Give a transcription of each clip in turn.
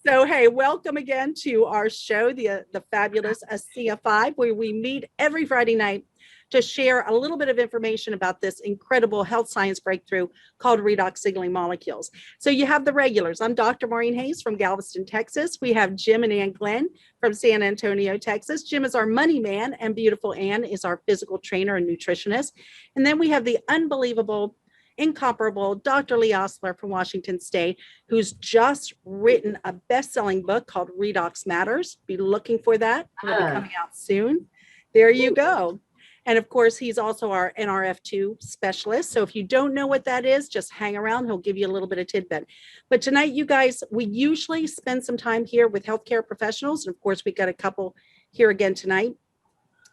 So, hey, welcome again to our show, the fabulous ASEA 5, where we meet every Friday night to share a little bit of information about this incredible health science breakthrough called redox signaling molecules. So you have the regulars. I'm Dr. Maureen Hayes from Galveston, Texas. We have Jim and Ann Glenn from San Antonio, Texas. Jim is our money man, and beautiful Ann is our physical trainer and nutritionist. And then we have the unbelievable, incomparable Dr. Lee Osler from Washington State, who's just written a best-selling book called Redox Matters. Be looking for that. It'll be coming out soon. There you go. And of course, he's also our NRF2 specialist. So if you don't know what that is, just hang around. He'll give you a little bit of tidbit. But tonight, you guys, we usually spend some time here with healthcare professionals. And of course, we've got a couple here again tonight.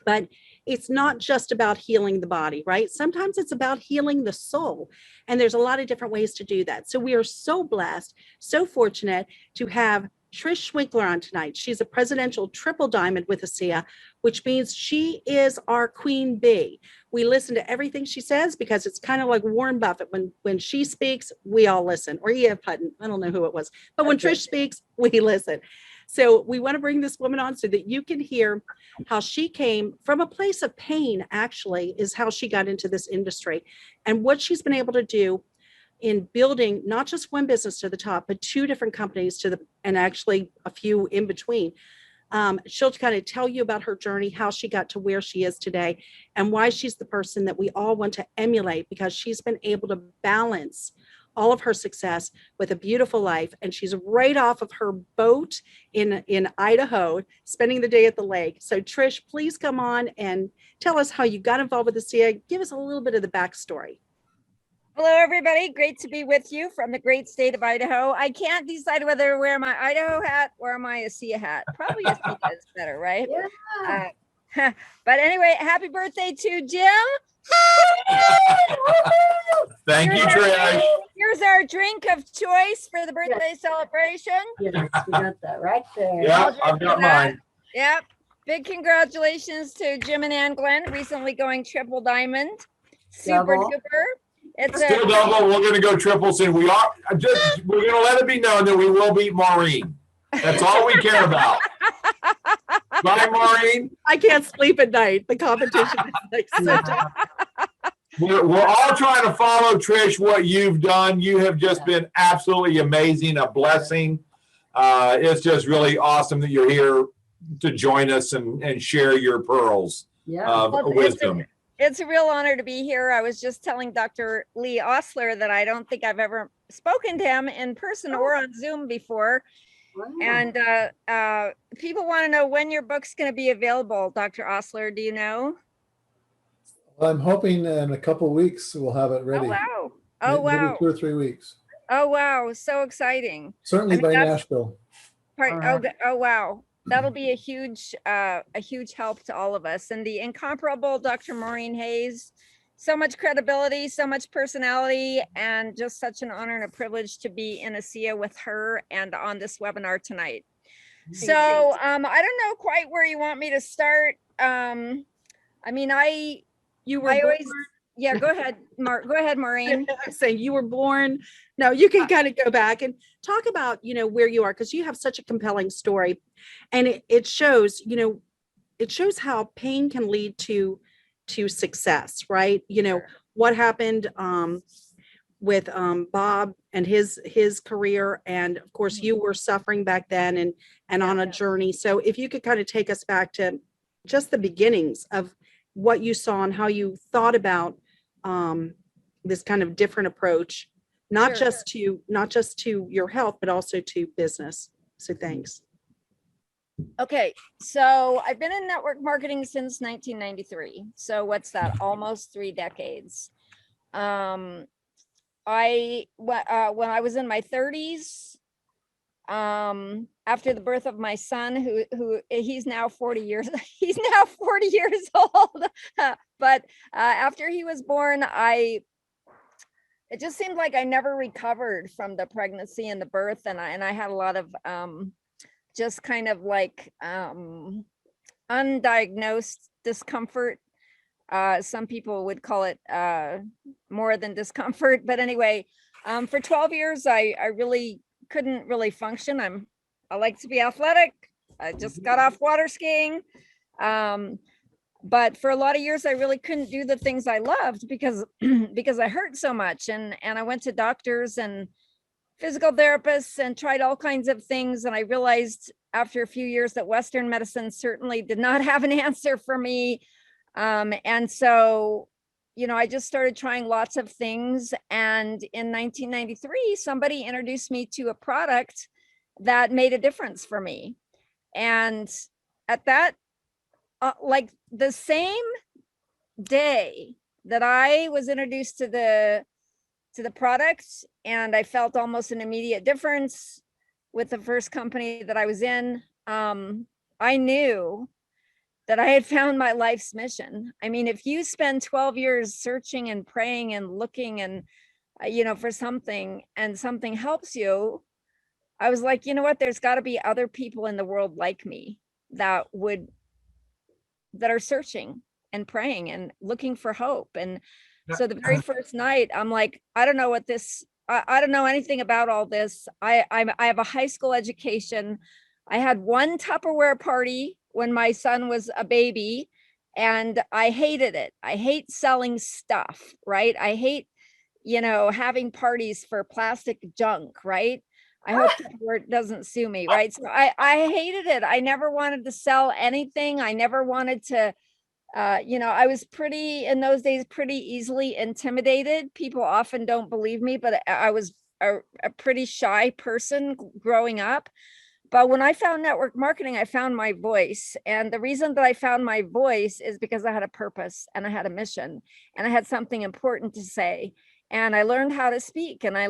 But it's not just about healing the body, right? Sometimes it's about healing the soul. And there's a lot of different ways to do that. So we are so blessed, so fortunate to have Trish Schwenkler on tonight. She's a presidential triple diamond with ASEA, which means she is our queen bee. We listen to everything she says because it's kind of like Warren Buffett. When she speaks, we all listen. Or E.F. Hutton, I don't know who it was. But when Trish speaks, we listen. So we want to bring this woman on so that you can hear how she came from a place of pain, actually, is how she got into this industry and what she's been able to do in building not just one business to the top, but two different companies and actually a few in between. She'll kind of tell you about her journey, how she got to where she is today, and why she's the person that we all want to emulate, because she's been able to balance all of her success with a beautiful life. And she's right off of her boat in Idaho, spending the day at the lake. So Trish, please come on and tell us how you got involved with ASEA. Give us a little bit of the backstory. Hello, everybody. Great to be with you from the great state of Idaho. I can't decide whether to wear my Idaho hat or my ASEA hat. Probably ASEA is better, right? Yeah. But anyway, happy birthday to Jim. Thank you, Trish. Here's our drink of choice for the birthday celebration. Yes, we got that right there. Yeah, I've got mine. Yep. Big congratulations to Jim and Ann Glenn, recently going triple diamond. Super Double. duper. It's Still double. We're going to go triple soon. We're going to let it be known that we will beat Maureen. That's all we care about. Bye, Maureen. I can't sleep at night. The competition is like so tough. We're all trying to follow, Trish, what you've done. You have just been absolutely amazing, a blessing. It's just really awesome that you're here to join us and share your pearls of wisdom. It's a real honor to be here. I was just telling Dr. Lee Osler that I don't think I've ever spoken to him in person or on Zoom before. Wow. And people want to know when your book's going to be available. Dr. Osler, do you know? Well, I'm hoping in a couple of weeks we'll have it ready. Oh, wow. Oh, Maybe wow. 2 or 3 weeks. Oh, wow. So exciting. Certainly by Nashville. Oh, wow. That'll be a huge help to all of us. And the incomparable Dr. Maureen Hayes, so much credibility, so much personality, and just such an honor and a privilege to be in ASEA with her and on this webinar tonight. So I don't know quite where you want me to start. Yeah, go ahead, Maureen. I'm saying you were born. No, you can kind of go back and talk about, where you are, because you have such a compelling story. And it shows, it shows how pain can lead to success, right? What happened with Bob and his career. And of course, you were suffering back then and on a journey. So if you could kind of take us back to just the beginnings of what you saw and how you thought about this kind of different approach, not just to your health, but also to business. So thanks. Okay, so I've been in network marketing since 1993. So what's that? Almost 3 decades. When I was in my 30s, after the birth of my son, who he's now 40 years old. But after he was born, it just seemed like I never recovered from the pregnancy and the birth, and I had a lot of just kind of like undiagnosed discomfort. Some people would call it more than discomfort, but anyway, for 12 years, I really couldn't really function. I'm I like to be athletic. I just got off water skiing. But for a lot of years, I really couldn't do the things I loved because because I hurt so much. And I went to doctors and physical therapists and tried all kinds of things. And I realized after a few years that Western medicine certainly did not have an answer for me. And so, I just started trying lots of things. And in 1993, somebody introduced me to a product that made a difference for me. And at that, like the same day that I was introduced to the product, and I felt almost an immediate difference with the first company that I was in, I knew that I had found my life's mission. I mean, if you spend 12 years searching and praying and looking and, for something, and something helps you, I was like, you know what, there's got to be other people in the world like me that are searching and praying and looking for hope. And so the very first night, I'm like, I don't know what this, I don't know anything about all this. I have a high school education. I had one Tupperware party when my son was a baby, and I hated it. I hate selling stuff, right? I hate, having parties for plastic junk, right? I hope Tupperware doesn't sue me, right? So I hated it. I never wanted to sell anything. I never wanted to, I was in those days, pretty easily intimidated. People often don't believe me, but I was a pretty shy person growing up. But when I found network marketing, I found my voice. And the reason that I found my voice is because I had a purpose and I had a mission and I had something important to say. And I learned how to speak, in a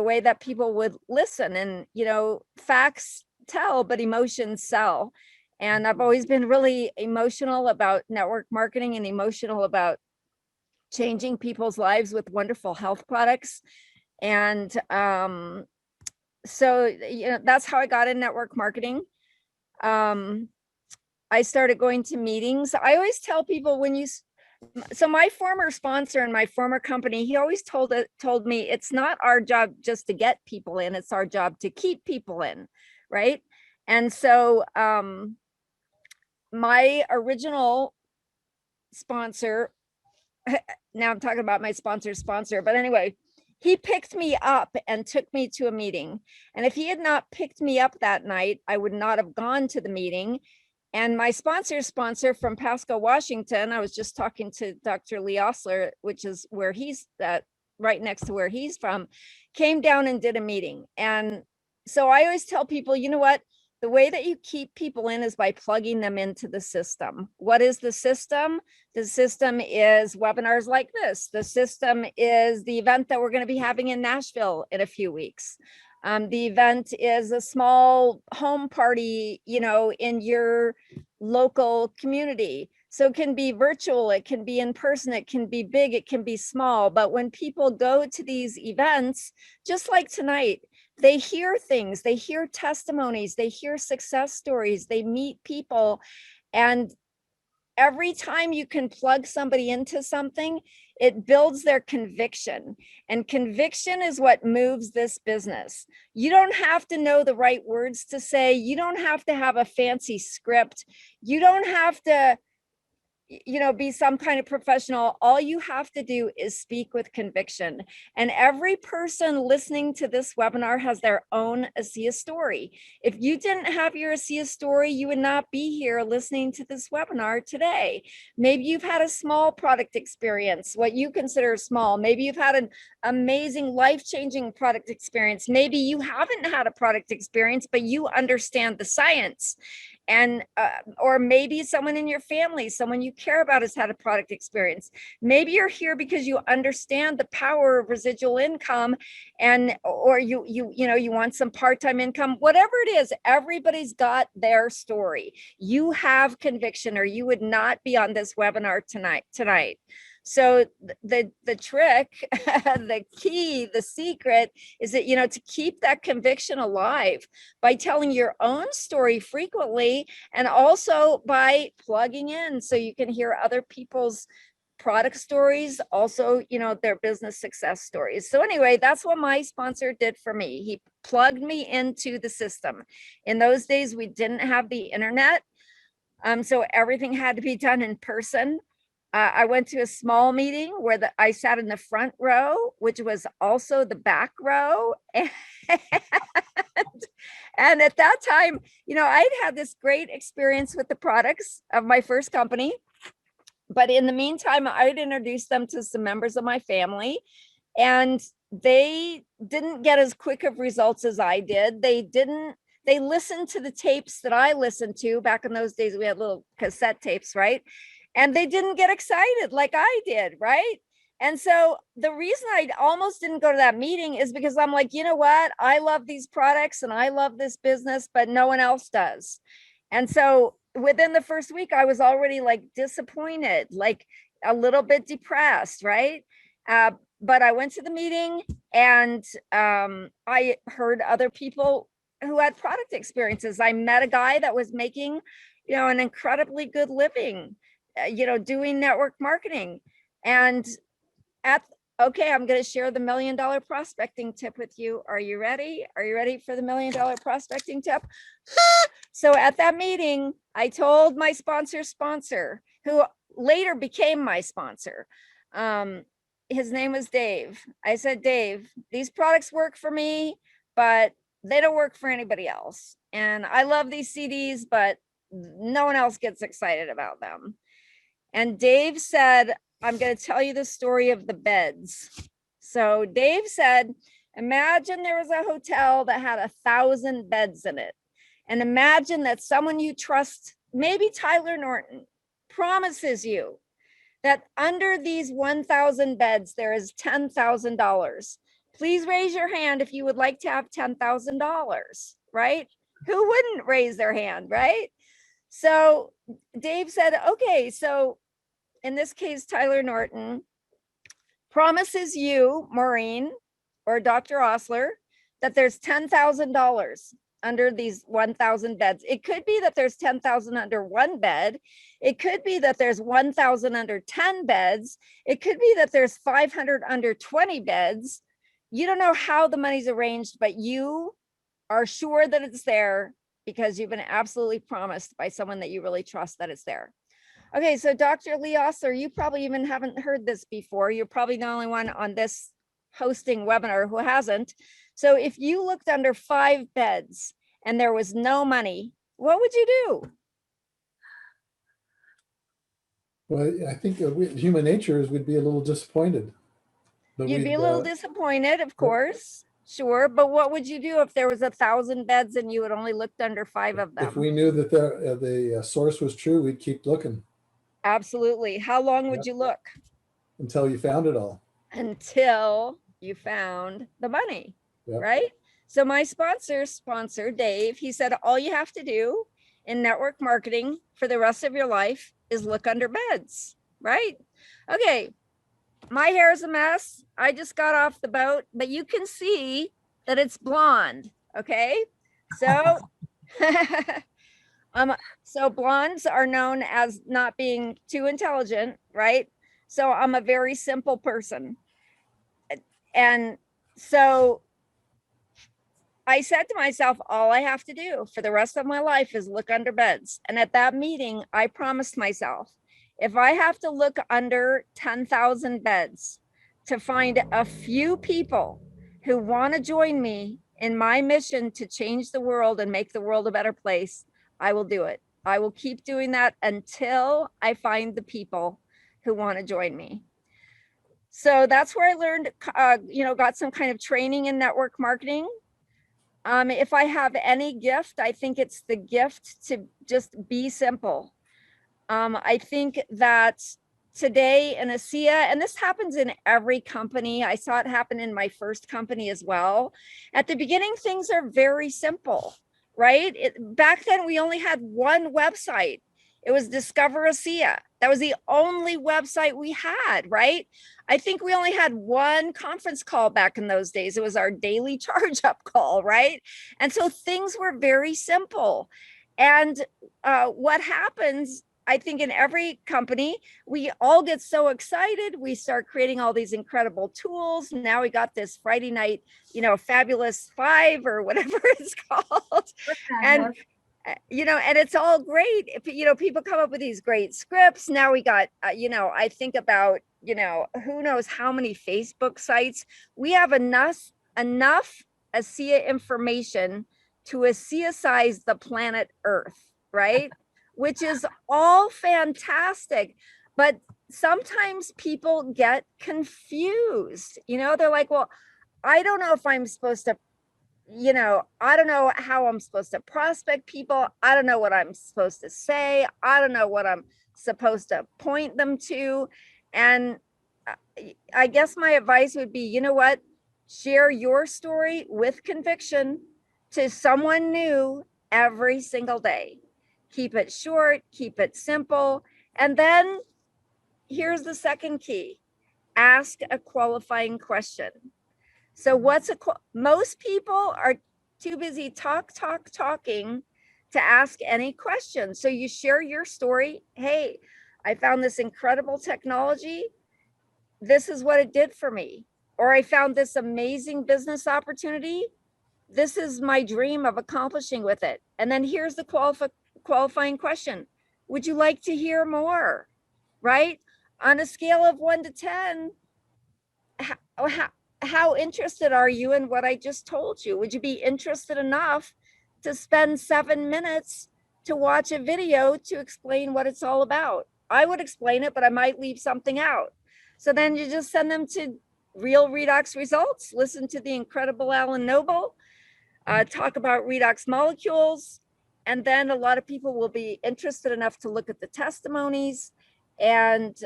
way that people would listen. And, facts tell, but emotions sell. And I've always been really emotional about network marketing and emotional about changing people's lives with wonderful health products. And so, that's how I got in network marketing. I started going to meetings. I always tell people so my former sponsor in my former company, he always told me it's not our job just to get people in, it's our job to keep people in, right? And so my original sponsor, now I'm talking about my sponsor, but anyway, he picked me up and took me to a meeting. And if he had not picked me up that night, I would not have gone to the meeting. And my sponsor from Pasco, Washington, I was just talking to Dr. Lee Osler, which is where he's right next to where he's from, came down and did a meeting. And so I always tell people, you know what? The way that you keep people in is by plugging them into the system. What is the system? The system is webinars like this. The system is the event that we're going to be having in Nashville in a few weeks. The event is a small home party, in your local community. So it can be virtual, it can be in person, it can be big, it can be small. But when people go to these events, just like tonight, they hear things, they hear testimonies, they hear success stories, they meet people. And every time you can plug somebody into something, it builds their conviction. And conviction is what moves this business. You don't have to know the right words to say. You don't have to have a fancy script. You don't have to, be some kind of professional. All you have to do is speak with conviction. And every person listening to this webinar has their own ASEA story. If you didn't have your ASEA story, you would not be here listening to this webinar today. Maybe you've had a small product experience, what you consider small. Maybe you've had an amazing, life-changing product experience. Maybe you haven't had a product experience, but you understand the science. And or maybe someone in your family, someone you care about, has had a product experience. Maybe you're here because you understand the power of residual income, and or you want some part-time income. Whatever it is, everybody's got their story. You have conviction, or you would not be on this webinar tonight. So the trick, the key, the secret is that, to keep that conviction alive by telling your own story frequently, and also by plugging in so you can hear other people's product stories, also, their business success stories. So anyway, that's what my sponsor did for me. He plugged me into the system. In those days, we didn't have the internet. So everything had to be done in person. I went to a small meeting where I sat in the front row, which was also the back row. And at that time, I'd had this great experience with the products of my first company. But in the meantime, I'd introduced them to some members of my family, and they didn't get as quick of results as I did. They listened to the tapes that I listened to. Back in those days, we had little cassette tapes, right? And they didn't get excited like I did, right? And so the reason I almost didn't go to that meeting is because I'm like, you know what? I love these products and I love this business, but no one else does. And so within the first week, I was already like disappointed, like a little bit depressed, right? But I went to the meeting, and I heard other people who had product experiences. I met a guy that was making, an incredibly good living, doing network marketing. And okay, I'm going to share the $1 million prospecting tip with you. Are you ready? Are you ready for the $1 million prospecting tip? So at that meeting, I told my sponsor, who later became my sponsor. His name was Dave. I said, Dave, these products work for me, but they don't work for anybody else. And I love these CDs, but no one else gets excited about them. And Dave said, I'm going to tell you the story of the beds. So Dave said, imagine there was a hotel that had 1,000 beds in it. And imagine that someone you trust, maybe Tyler Norton, promises you that under these 1,000 beds, there is $10,000. Please raise your hand if you would like to have $10,000, right? Who wouldn't raise their hand, right? So Dave said, okay, so in this case, Tyler Norton promises you, Maureen, or Dr. Osler, that there's $10,000 under these 1,000 beds. It could be that there's 10,000 under one bed. It could be that there's 1,000 under 10 beds. It could be that there's 500 under 20 beds. You don't know how the money's arranged, but you are sure that it's there because you've been absolutely promised by someone that you really trust that it's there. Okay, so Dr. Lee Osler, you probably even haven't heard this before. You're probably the only one on this hosting webinar who hasn't. So if you looked under 5 beds and there was no money, what would you do? Well, I think human nature is we'd be a little disappointed. But You'd be a little disappointed, of course, sure. But what would you do if there was 1,000 beds and you had only looked under 5 of them? If we knew that the source was true, we'd keep looking. Absolutely. How long would you look? Until you found it all. Until you found the money, right? So my sponsor, Dave, he said, all you have to do in network marketing for the rest of your life is look under beds, right? Okay, my hair is a mess. I just got off the boat, but you can see that it's blonde, okay? So, so blondes are known as not being too intelligent, right? So I'm a very simple person. And so I said to myself, all I have to do for the rest of my life is look under beds. And at that meeting, I promised myself, if I have to look under 10,000 beds to find a few people who want to join me in my mission to change the world and make the world a better place, I will do it. I will keep doing that until I find the people who want to join me. So that's where I learned, got some kind of training in network marketing. If I have any gift, I think it's the gift to just be simple. I think that today in Asea, and this happens in every company, I saw it happen in my first company as well. At the beginning, things are very simple, right? Back then, we only had one website. It was Discover Asea. That was the only website we had, right? I think we only had one conference call back in those days. It was our daily charge up call, right? And so things were very simple. And what happens, I think in every company, we all get so excited. We start creating all these incredible tools. Now we got this Friday night, Fabulous 5 or whatever it's called. And and it's all great. If, people come up with these great scripts. Now we got, I think about, who knows how many Facebook sites. We have enough ASEA information to ASEA-size the planet Earth, right? Which is all fantastic. But sometimes people get confused. They're like, well, I don't know if I'm supposed to, I don't know how I'm supposed to prospect people. I don't know what I'm supposed to say. I don't know what I'm supposed to point them to. And I guess my advice would be, you know what? Share your story with conviction to someone new every single day. Keep it short, keep it simple. And then here's the second key. Ask a qualifying question. So most people are too busy talking to ask any questions. So you share your story. Hey, I found this incredible technology. This is what it did for me. Or I found this amazing business opportunity. This is my dream of accomplishing with it. And then here's the qualifying question. Would you like to hear more? Right? On a scale of 1 to 10, how interested are you in what I just told you? Would you be interested enough to spend 7 minutes to watch a video to explain what it's all about? I would explain it, but I might leave something out. So then you just send them to Real Redox Results, listen to the incredible Alan Noble, talk about redox molecules, and then a lot of people will be interested enough to look at the testimonies. And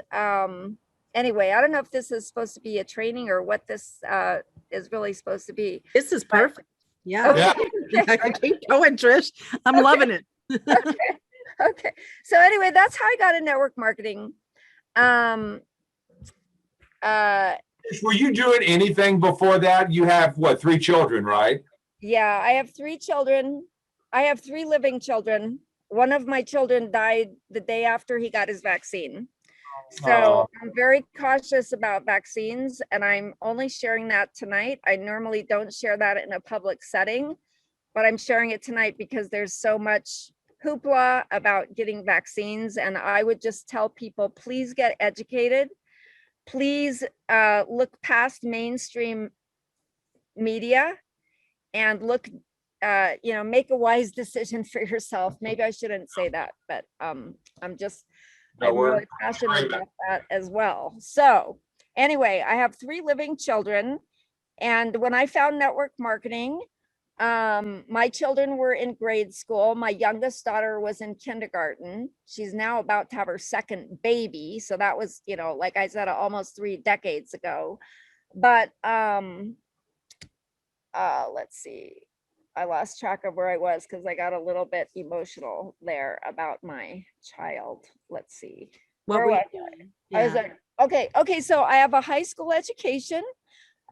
anyway, I don't know if this is supposed to be a training or what this is really supposed to be. This is perfect. Yeah. Yeah. Keep going, Trish. I'm loving it. Okay. So anyway, that's how I got in network marketing. Were you doing anything before that? You have what, 3 children, right? Yeah, I have 3 children. I have 3 living children. One of my children died the day after he got his vaccine. So I'm very cautious about vaccines, and I'm only sharing that tonight. I normally don't share that in a public setting, but I'm sharing it tonight because there's so much hoopla about getting vaccines. And I would just tell people, please get educated. Please look past mainstream media and look, make a wise decision for yourself. Maybe I shouldn't say that, but I'm really passionate about that as well. So anyway, I have 3 living children. And when I found network marketing, my children were in grade school. My youngest daughter was in kindergarten. She's now about to have her second baby. So that was, like I said, almost 3 decades ago. But let's see. I lost track of where I was because I got a little bit emotional there about my child. Let's see. What Where were you was I? doing? I was like, okay. So I have a high school education.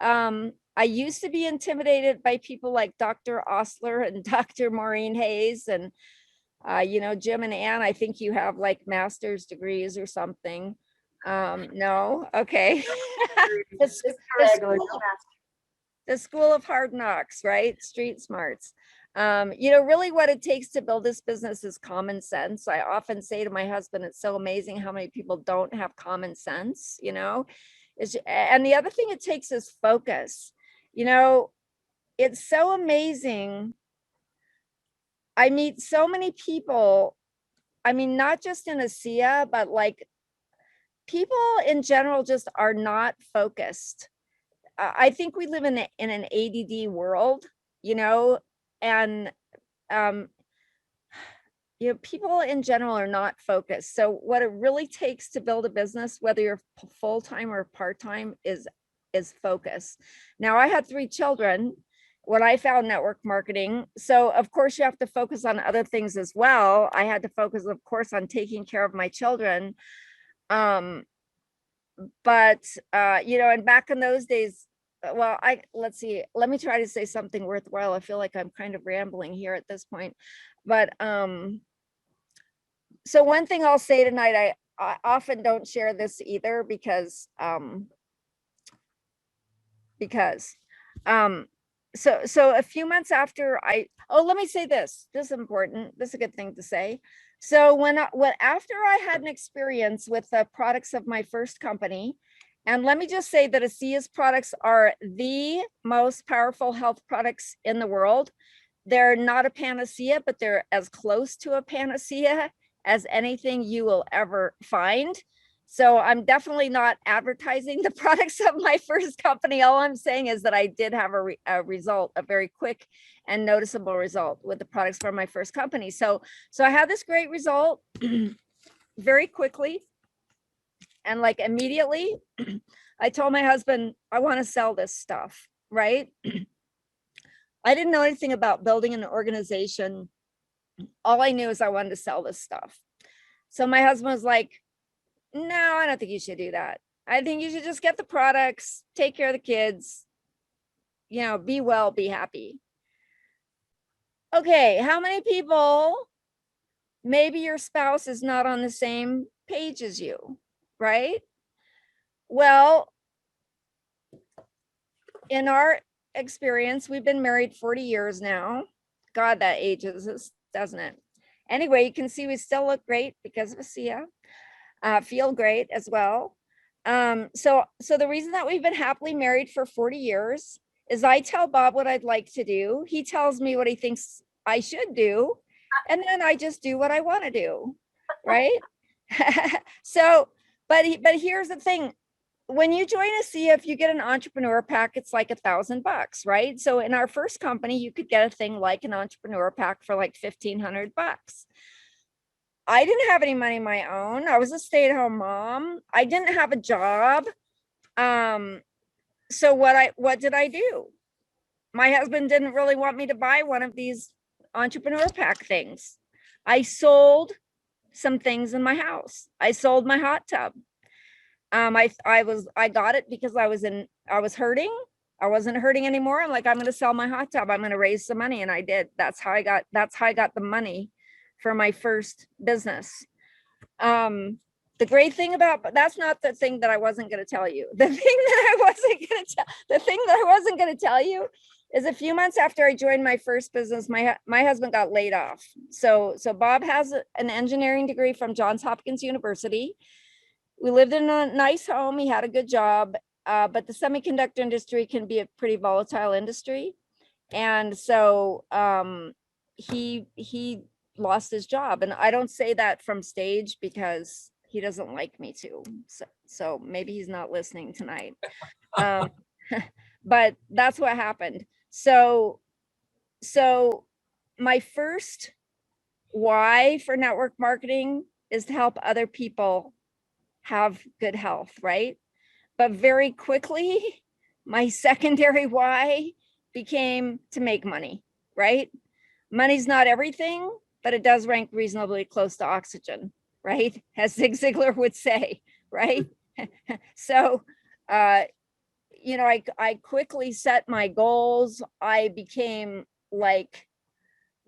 I used to be intimidated by people like Dr. Osler and Dr. Maureen Hayes and, Jim and Ann. I think you have like master's degrees or something. No, okay. The school of hard knocks, right? Street smarts. Really what it takes to build this business is common sense. I often say to my husband, it's so amazing how many people don't have common sense, and the other thing it takes is focus. It's so amazing. I meet so many people, not just in ASEA, but like people in general just are not focused. I think we live in an ADD world, and people in general are not focused. So what it really takes to build a business, whether you're full-time or part-time, is focus. Now, I had 3 children when I found network marketing. So of course you have to focus on other things as well. I had to focus, of course, on taking care of my children. But and back in those days, let's see, let me try to say something worthwhile. I feel like I'm kind of rambling here at this point, but so one thing I'll say tonight, I often don't share this either because so a few months after let me say this is important. This is a good thing to say. So when after I had an experience with the products of my first company, and let me just say that Asea's products are the most powerful health products in the world. They're not a panacea, but they're as close to a panacea as anything you will ever find. So I'm definitely not advertising the products of my first company. All I'm saying is that I did have a result, a very quick and noticeable result with the products from my first company. So I had this great result very quickly. And like immediately, I told my husband, I want to sell this stuff, right? I didn't know anything about building an organization. All I knew is I wanted to sell this stuff. So my husband was like, no, I don't think you should do that. I think you should just get the products, take care of the kids, be well, be happy. Okay, how many people, maybe your spouse is not on the same page as you, right? Well, in our experience, we've been married 40 years now. God, that ages us, doesn't it? Anyway, you can see we still look great because of Asea. Feel great as well. So the reason that we've been happily married for 40 years is I tell Bob what I'd like to do. He tells me what he thinks I should do. And then I just do what I want to do. Right. But here's the thing. When you join Asea, if you get an entrepreneur pack, it's like $1,000, right? So in our first company, you could get a thing like an entrepreneur pack for like $1,500. I didn't have any money of my own. I was a stay-at-home mom. I didn't have a job. So what did I do? My husband didn't really want me to buy one of these entrepreneur pack things. I sold some things in my house. I sold my hot tub. I got it because I was hurting. I wasn't hurting anymore. I'm like, I'm going to sell my hot tub. I'm going to raise some money. And I did. That's how I got the money for my first business. The great thing about, that's not the thing that I wasn't going to tell you. The thing that I wasn't going to tell you is a few months after I joined my first business, my husband got laid off. So Bob has an engineering degree from Johns Hopkins University. We lived in a nice home. He had a good job, but the semiconductor industry can be a pretty volatile industry. And so he lost his job. And I don't say that from stage because he doesn't like me to. So maybe he's not listening tonight. But that's what happened. So my first why for network marketing is to help other people have good health, right? But very quickly, my secondary why became to make money, right? Money's not everything, but it does rank reasonably close to oxygen, right? As Zig Ziglar would say, right? So, I quickly set my goals. I became like,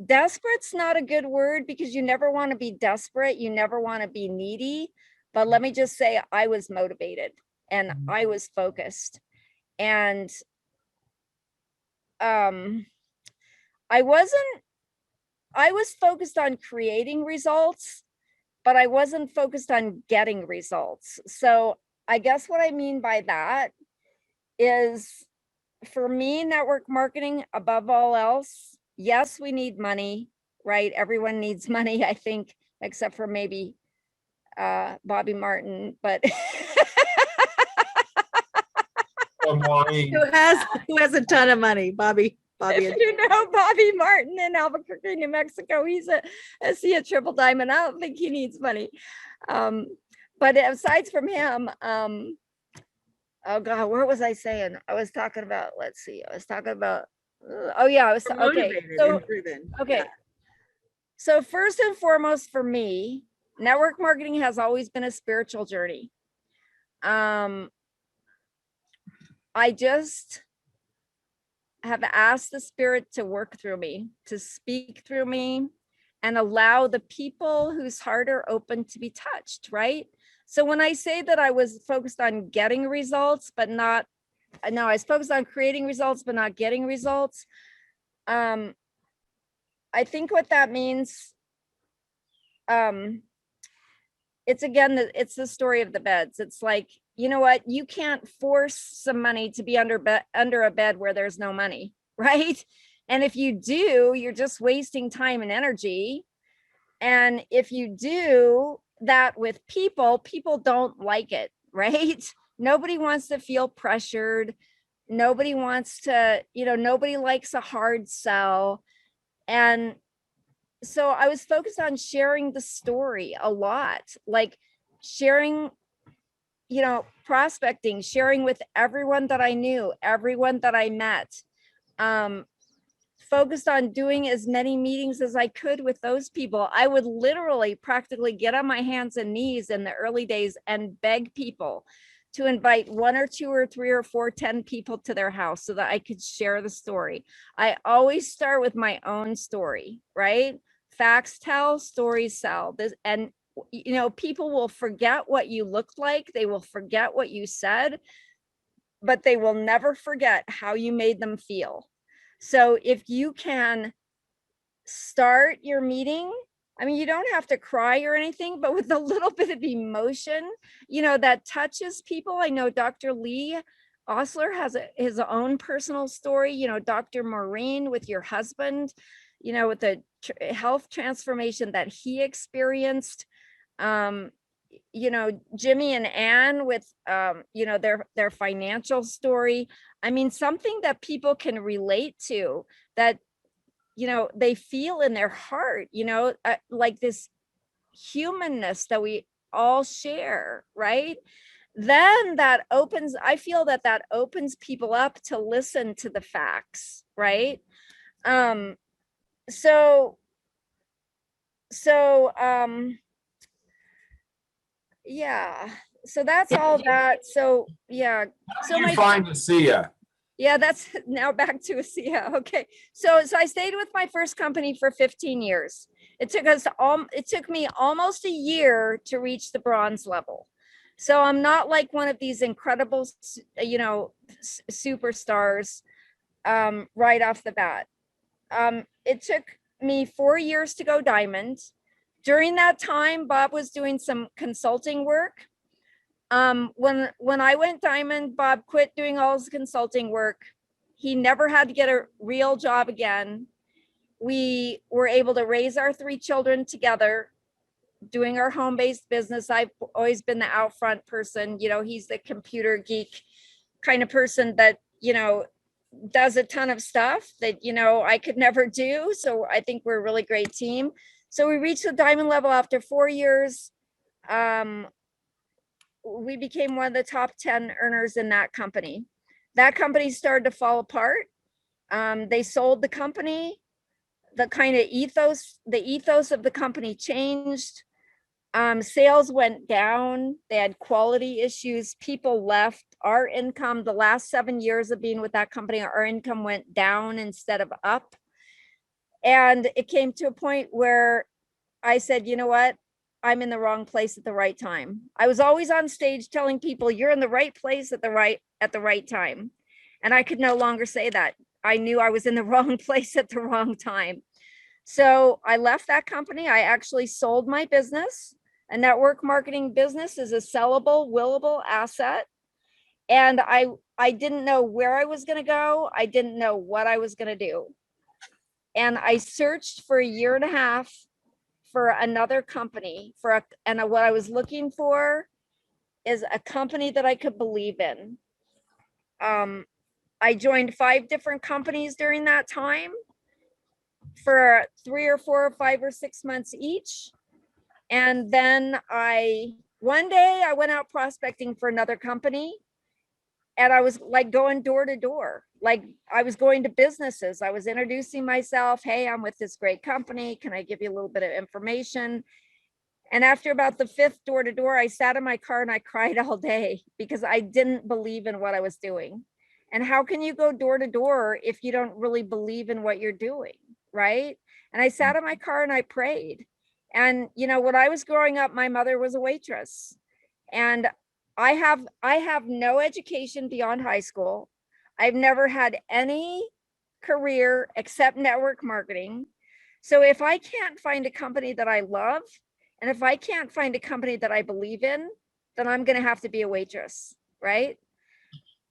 desperate's not a good word because you never want to be desperate. You never want to be needy. But let me just say, I was motivated and I was focused. And I was focused on creating results, but I wasn't focused on getting results. So I guess what I mean by that is, for me, network marketing above all else, yes, we need money, right? Everyone needs money, I think, except for maybe Bobby Martin, but Who has a ton of money, Bobby. if you know Bobby Martin in Albuquerque, New Mexico, he's a triple diamond. I don't think he needs money. But aside from him, oh God, what was I saying? I was talking about, let's see, okay. So first and foremost for me, network marketing has always been a spiritual journey. I just have asked the spirit to work through me, to speak through me, and allow the people whose heart are open to be touched, right? So when I say that I was focused on getting results, but not, no, I was focused on creating results, but not getting results. I think what that means, it's again, it's the story of the beds. It's like, you know what? You can't force some money to be under a bed where there's no money, right? And if you do, you're just wasting time and energy. And if you do that with people, people don't like it, right? Nobody wants to feel pressured. Nobody wants to, nobody likes a hard sell. And so I was focused on sharing the story a lot, like sharing, prospecting, sharing with everyone that I knew, everyone that I met, focused on doing as many meetings as I could with those people. I would literally practically get on my hands and knees in the early days and beg people to invite 1 or 2 or 3 or 4, 10 people to their house so that I could share the story. I always start with my own story, right? Facts tell, stories sell. This, and people will forget what you looked like. They will forget what you said, but they will never forget how you made them feel. So if you can start your meeting, I mean, you don't have to cry or anything, but with a little bit of emotion, that touches people. I know Dr. Lee Osler has his own personal story, Dr. Maureen with your husband, with the health transformation that he experienced. Jimmy and Ann with, their financial story. I mean, something that people can relate to, that, they feel in their heart, like this humanness that we all share, right? Then I feel that opens people up to listen to the facts, right? Yeah, so that's all that. So yeah, How did you find Asea? yeah, that's now back to Asea. Okay, so I stayed with my first company for 15 years. It took me almost a year to reach the bronze level. So I'm not like one of these incredible, superstars right off the bat. It took me 4 years to go diamond. During that time, Bob was doing some consulting work. When I went diamond, Bob quit doing all his consulting work. He never had to get a real job again. We were able to raise our 3 children together, doing our home-based business. I've always been the out front person. He's the computer geek kind of person that, does a ton of stuff that, I could never do. So I think we're a really great team. So we reached the diamond level after 4 years. We became one of the top 10 earners in that company. That company started to fall apart. They sold the company. The kind of ethos of the company changed. Sales went down. They had quality issues. People left. Our income, the last 7 years of being with that company, our income went down instead of up. And it came to a point where I said, you know what? I'm in the wrong place at the right time. I was always on stage telling people you're in the right place at the right time. And I could no longer say that. I knew I was in the wrong place at the wrong time. So I left that company. I actually sold my business. A network marketing business is a sellable, willable asset. And I didn't know where I was going to go. I didn't know what I was going to do. And I searched for a year and a half for another company and what I was looking for is a company that I could believe in. I joined 5 different companies during that time for 3 or 4 or 5 or 6 months each. And then one day I went out prospecting for another company, and I was like going door to door. Like I was going to businesses. I was introducing myself. Hey, I'm with this great company. Can I give you a little bit of information? And after about the 5th door to door, I sat in my car and I cried all day because I didn't believe in what I was doing. And how can you go door to door if you don't really believe in what you're doing, right? And I sat in my car and I prayed. And, you know, when I was growing up, my mother was a waitress. And I have no education beyond high school. I've never had any career except network marketing. So if I can't find a company that I love, and if I can't find a company that I believe in, then I'm going to have to be a waitress, right?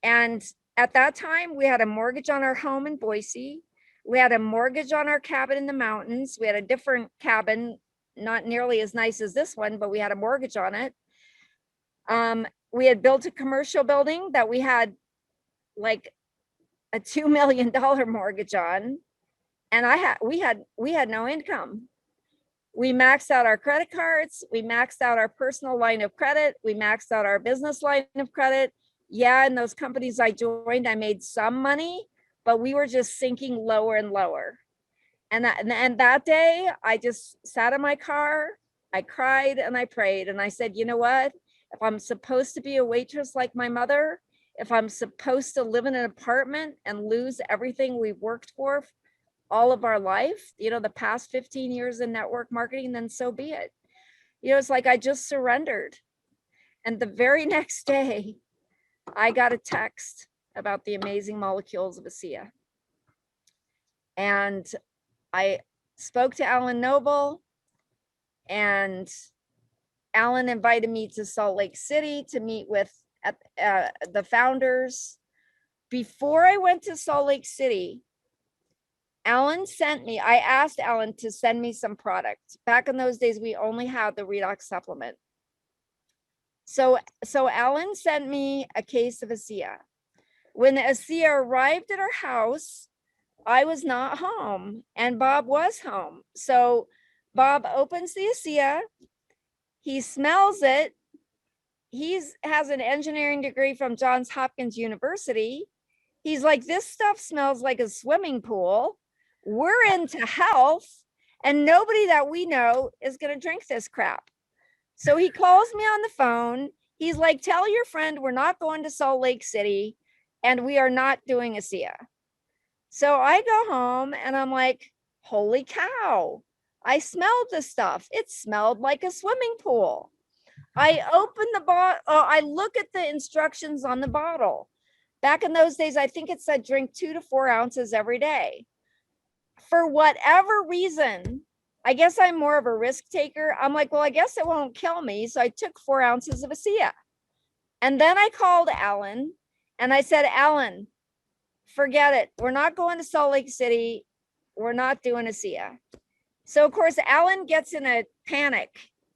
And at that time, we had a mortgage on our home in Boise. We had a mortgage on our cabin in the mountains. We had a different cabin, not nearly as nice as this one, but we had a mortgage on it. We had built a commercial building that we had like a $2 million mortgage on. And we had no income. We maxed out our credit cards. We maxed out our personal line of credit. We maxed out our business line of credit. Yeah, in those companies I joined, I made some money, but we were just sinking lower and lower. And that day, I just sat in my car, I cried and I prayed. And I said, you know what? If I'm supposed to be a waitress like my mother, if I'm supposed to live in an apartment and lose everything we've worked for all of our life, you know, the past 15 years in network marketing, then so be it. You know, it's like I just surrendered. And the very next day, I got a text about the amazing molecules of Asea. And I spoke to Alan Noble, and Alan invited me to Salt Lake City to meet with the founders. Before I went to Salt Lake City, I asked Alan to send me some product. Back in those days, we only had the Redox supplement. So Alan sent me a case of Asea. When the Asea arrived at our house, I was not home and Bob was home. So Bob opens the Asea, he smells it. He has an engineering degree from Johns Hopkins University. He's like, this stuff smells like a swimming pool. We're into health and nobody that we know is going to drink this crap. So he calls me on the phone. He's like, tell your friend we're not going to Salt Lake City and we are not doing Asea. So I go home and I'm like, holy cow. I smelled the stuff. It smelled like a swimming pool. I open the bottle. I look at the instructions on the bottle. Back in those days, I think it said drink 2 to 4 ounces every day. For whatever reason, I guess I'm more of a risk taker. I'm like, well, I guess it won't kill me. So I took 4 ounces of Asea. And then I called Alan and I said, Alan, forget it. We're not going to Salt Lake City. We're not doing Asea. So of course, Alan gets in a panic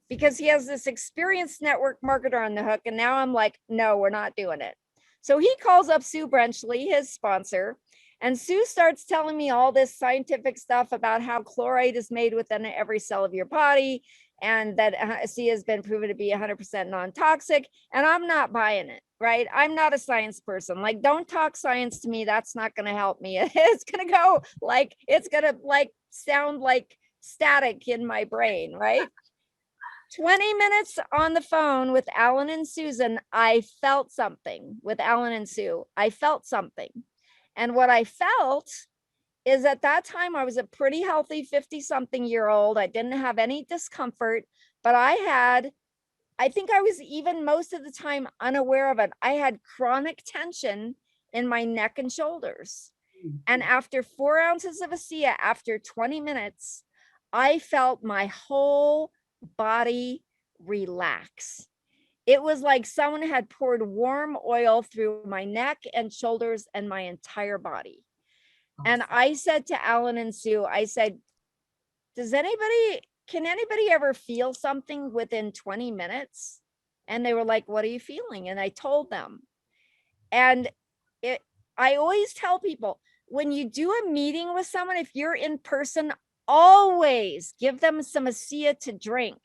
because he has this experienced network marketer on the hook. And now I'm like, no, we're not doing it. So he calls up Sue Brenchley, his sponsor, and Sue starts telling me all this scientific stuff about how chloride is made within every cell of your body and that Asea has been proven to be 100% non-toxic. And I'm not buying it, right? I'm not a science person. Like, don't talk science to me. That's not going to help me. It's going to go like, it's going to like sound like static in my brain, right? 20 minutes on the phone with Alan and Susan, I felt something with Alan and Sue. I felt something. And what I felt is at that time, I was a pretty healthy 50-something-year-old. I didn't have any discomfort, but I think I was even most of the time unaware of it. I had chronic tension in my neck and shoulders. And after 4 ounces of Asea, after 20 minutes, I felt my whole body relax. It was like someone had poured warm oil through my neck and shoulders and my entire body. And I said to Alan and Sue, I said, can anybody ever feel something within 20 minutes? And they were like, what are you feeling? And I told them. And I always tell people, when you do a meeting with someone, if you're in person, always give them some Asea to drink.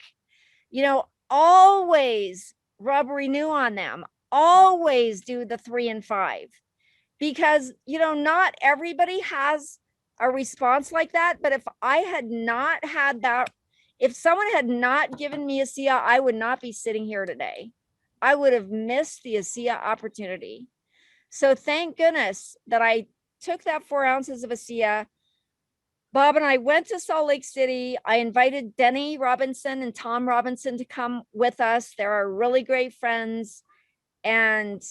You know, always rub Renew on them. Always do the 3 and 5. Because, you know, not everybody has a response like that. But if I had not had that, if someone had not given me Asea, I would not be sitting here today. I would have missed the Asea opportunity. So thank goodness that I took that 4 ounces of Asea. Bob and I went to Salt Lake City. I invited Denny Robinson and Tom Robinson to come with us. They're our really great friends. And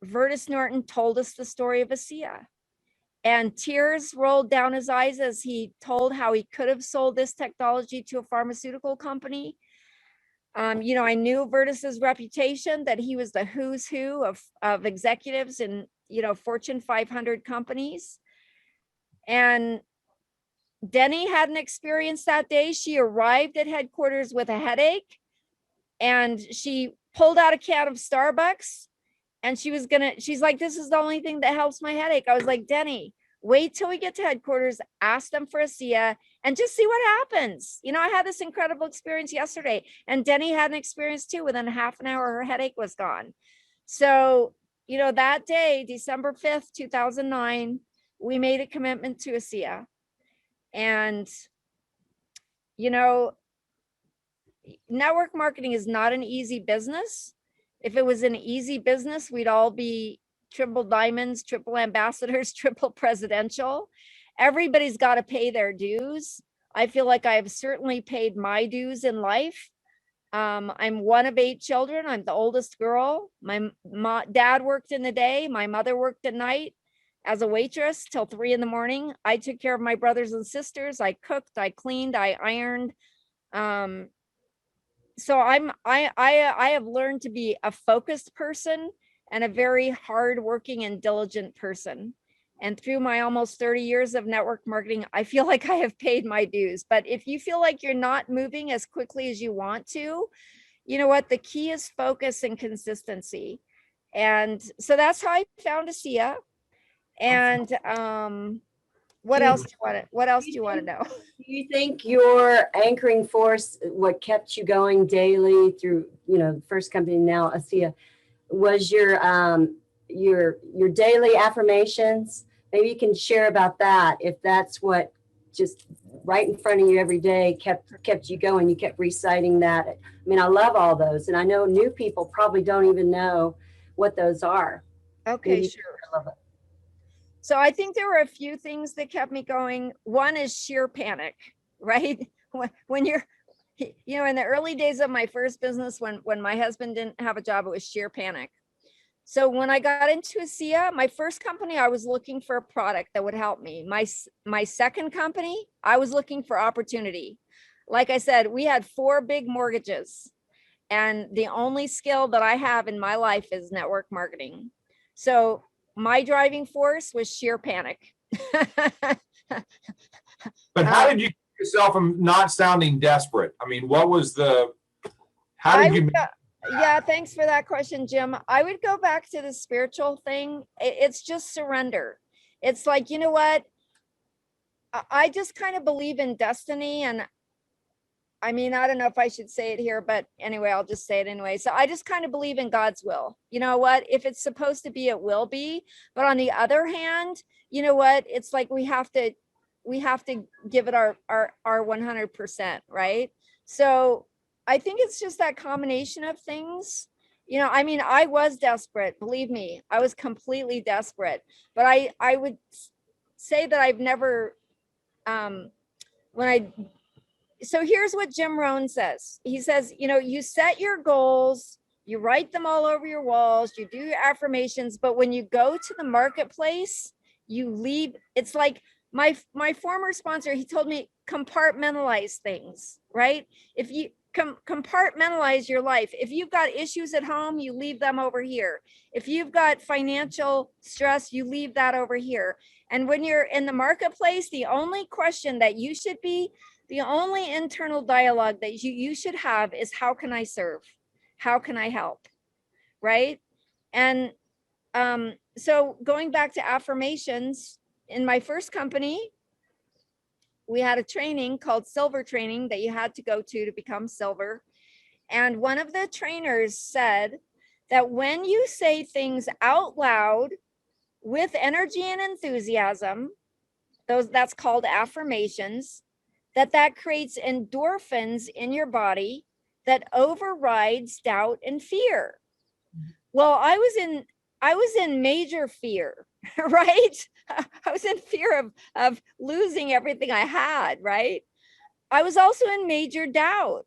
Vertus Norton told us the story of ASEA. And tears rolled down his eyes as he told how he could have sold this technology to a pharmaceutical company. I knew Vertus's reputation, that he was the who's who of executives in, Fortune 500 companies. And Denny had an experience that day. She arrived at headquarters with a headache, and she pulled out a can of Starbucks, and she's like, this is the only thing that helps my headache. I was like, Denny, wait till we get to headquarters, ask them for ASEA, and just see what happens. I had this incredible experience yesterday, and Denny had an experience too. Within half an hour, her headache was gone. So, that day, December 5th, 2009, we made a commitment to ASEA. And, network marketing is not an easy business. If it was an easy business, we'd all be triple diamonds, triple ambassadors, triple presidential. Everybody's got to pay their dues. I feel like I have certainly paid my dues in life. I'm one of 8 children. I'm the oldest girl. My dad worked in the day. My mother worked at night as a waitress till 3 a.m. I took care of my brothers and sisters. I cooked, I cleaned, I ironed. So I have learned to be a focused person and a very hardworking and diligent person. And through my almost 30 years of network marketing, I feel like I have paid my dues. But if you feel like you're not moving as quickly as you want to, you know what? The key is focus and consistency. And so that's how I found ASEA. And what else do you want to know? Do you think your anchoring force, what kept you going daily through, the first company, now ASEA, was your daily affirmations? Maybe you can share about that, if that's what just right in front of you every day kept you going. You kept reciting that. I mean, I love all those, and I know new people probably don't even know what those are. Okay, Maybe sure. I love it. So I think there were a few things that kept me going. One is sheer panic, right? When you're, in the early days of my first business, when my husband didn't have a job, it was sheer panic. So when I got into ASEA, my first company, I was looking for a product that would help me. My second company, I was looking for opportunity. Like I said, we had 4 big mortgages, and the only skill that I have in my life is network marketing. So my driving force was sheer panic. But how did you keep yourself from not sounding desperate? I mean, how did you? Yeah, thanks for that question, Jim. I would go back to the spiritual thing. It's just surrender. It's like, you know what? I just kind of believe in destiny. And I mean, I don't know if I should say it here, but anyway, I'll just say it anyway. So I just kind of believe in God's will. You know what? If it's supposed to be, it will be. But on the other hand, you know what? It's like we have to give it our 100%, right? So I think it's just that combination of things. I mean, I was desperate. Believe me, I was completely desperate. But I would say that I've never, so here's what Jim Rohn says. He says, you set your goals, you write them all over your walls, you do your affirmations, but when you go to the marketplace, you leave. It's like my former sponsor, he told me, compartmentalize things, right? If you compartmentalize your life, if you've got issues at home, you leave them over here. If you've got financial stress, you leave that over here. And when you're in the marketplace, the only question that you should be, the only internal dialogue that you should have is, how can I serve? How can I help? Right? And so going back to affirmations, in my first company, we had a training called silver training that you had to go to become silver. And one of the trainers said that when you say things out loud with energy and enthusiasm, that's called affirmations, that creates endorphins in your body that overrides doubt and fear. Well, I was in major fear. right? I was in fear of losing everything I had, right? I was also in major doubt.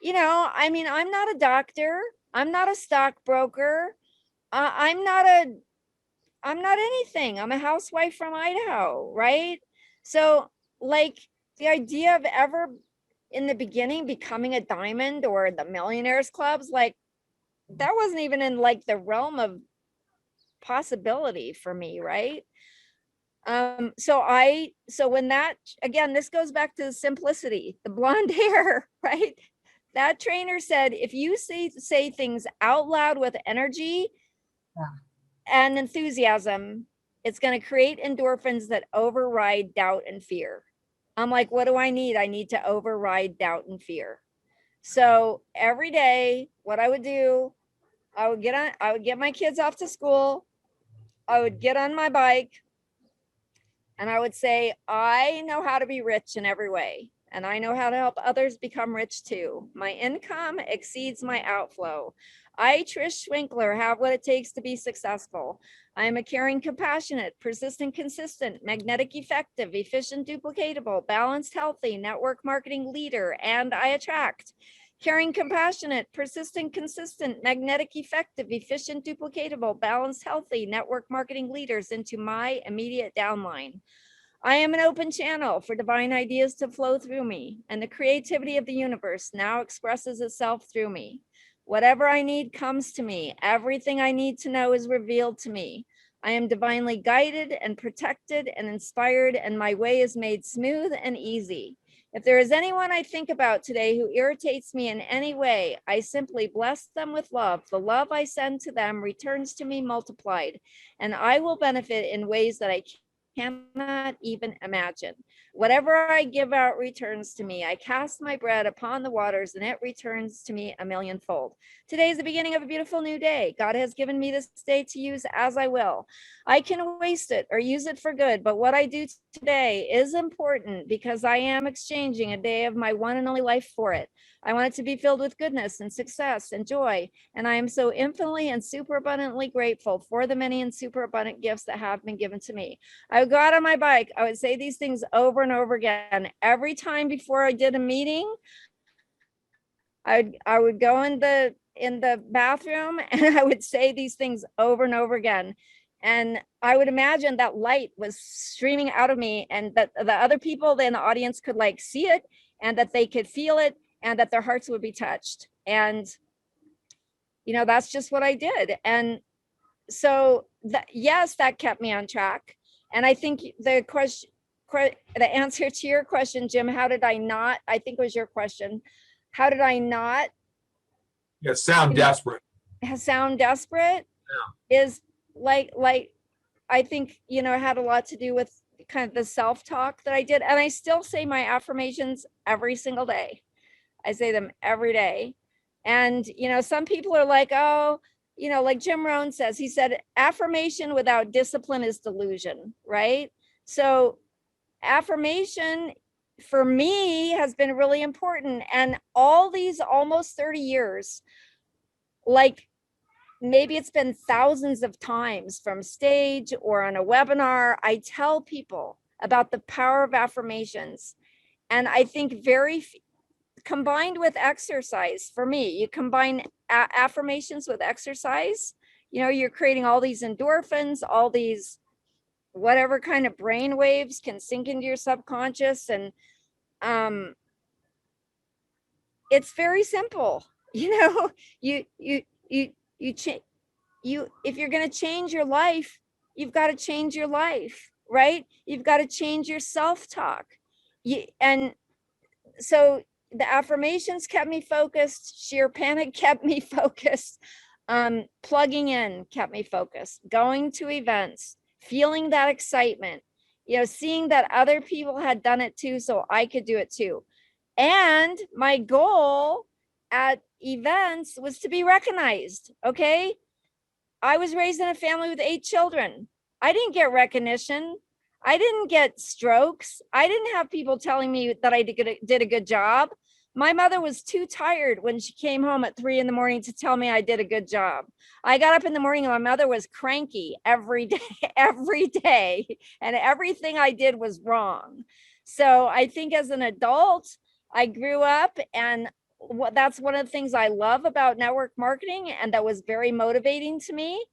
I mean, I'm not a doctor. I'm not a stockbroker. I'm not anything. I'm a housewife from Idaho, right? So, like, the idea of ever in the beginning becoming a diamond or the millionaires clubs, like, that wasn't even in like the realm of possibility for me, right? So when that, again, this goes back to the simplicity, the blonde hair, right? That trainer said, if you say things out loud with energy and enthusiasm, it's going to create endorphins that override doubt and fear. I'm like, what do I need? I need to override doubt and fear. So every day, what I would do, I would get my kids off to school. I would get on my bike and I would say, I know how to be rich in every way. And I know how to help others become rich too. My income exceeds my outflow. I, Trish Schwenkler, have what it takes to be successful. I am a caring, compassionate, persistent, consistent, magnetic, effective, efficient, duplicatable, balanced, healthy, network marketing leader, and I attract caring, compassionate, persistent, consistent, magnetic, effective, efficient, duplicatable, balanced, healthy, network marketing leaders into my immediate downline. I am an open channel for divine ideas to flow through me, and the creativity of the universe now expresses itself through me. Whatever I need comes to me. Everything I need to know is revealed to me. I am divinely guided and protected and inspired, and my way is made smooth and easy. If there is anyone I think about today who irritates me in any way, I simply bless them with love. The love I send to them returns to me multiplied, and I will benefit in ways that I cannot even imagine. Whatever I give out returns to me. I cast my bread upon the waters and it returns to me a millionfold. Today is the beginning of a beautiful new day. God has given me this day to use as I will. I can waste it or use it for good, but what I do today is important because I am exchanging a day of my one and only life for it. I want it to be filled with goodness and success and joy. And I am so infinitely and super abundantly grateful for the many and super abundant gifts that have been given to me. I would go out on my bike. I would say these things over and over again. Every time before I did a meeting, I would go in the bathroom and I would say these things over and over again. And I would imagine that light was streaming out of me and that the other people in the audience could like see it and that they could feel it and that their hearts would be touched. And, that's just what I did. And so yes, that kept me on track. And I think the answer to your question, Jim, how did I not, I think was your question. How did I not sound desperate? Sound desperate is like, I think, it had a lot to do with kind of the self-talk that I did. And I still say my affirmations every single day. I say them every day. And, some people are like, oh, like Jim Rohn says, he said, affirmation without discipline is delusion, right? So affirmation for me has been really important. And all these almost 30 years, like maybe it's been thousands of times from stage or on a webinar, I tell people about the power of affirmations. And I think combined with exercise, for me, you combine affirmations with exercise, you're creating all these endorphins, all these whatever kind of brain waves can sink into your subconscious. And it's very simple. If you're going to change your life, you've got to change your life, right? You've got to change your self-talk. And so the affirmations kept me focused. Sheer panic kept me focused. Plugging in kept me focused. Going to events, feeling that excitement, seeing that other people had done it too, so I could do it too. And my goal at events was to be recognized. Okay. I was raised in a family with 8 children. I didn't get recognition. I didn't get strokes. I didn't have people telling me that I did a good job. My mother was too tired when she came home at 3 a.m. to tell me I did a good job. I got up in the morning and my mother was cranky every day, every day, and everything I did was wrong. So I think as an adult, I grew up, and that's one of the things I love about network marketing, and that was very motivating to me,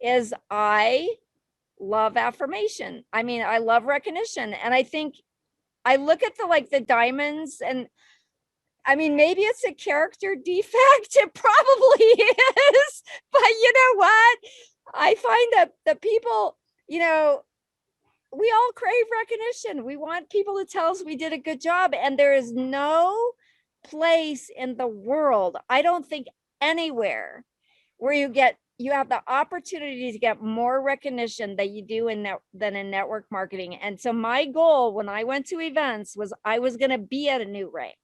is I love affirmation. I mean, I love recognition. And I think I look at the diamonds, and I mean, maybe it's a character defect. It probably is. But you know what? I find that the people, we all crave recognition. We want people to tell us we did a good job. And there is no place in the world, I don't think anywhere, where you have the opportunity to get more recognition that you do than in network marketing. And so my goal when I went to events was I was going to be at a new rank,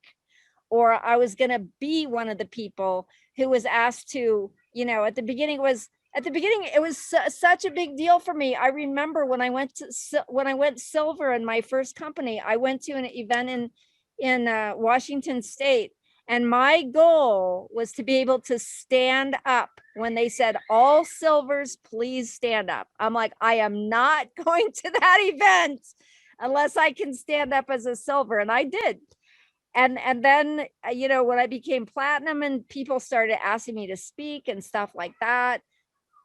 or I was going to be one of the people who was asked to, at the beginning it was such a big deal for me. I remember when I went silver in my first company, I went to an event in Washington State, and my goal was to be able to stand up when they said, all silvers, please stand up. I'm like, I am not going to that event unless I can stand up as a silver. And I did. And then, when I became platinum and people started asking me to speak and stuff like that.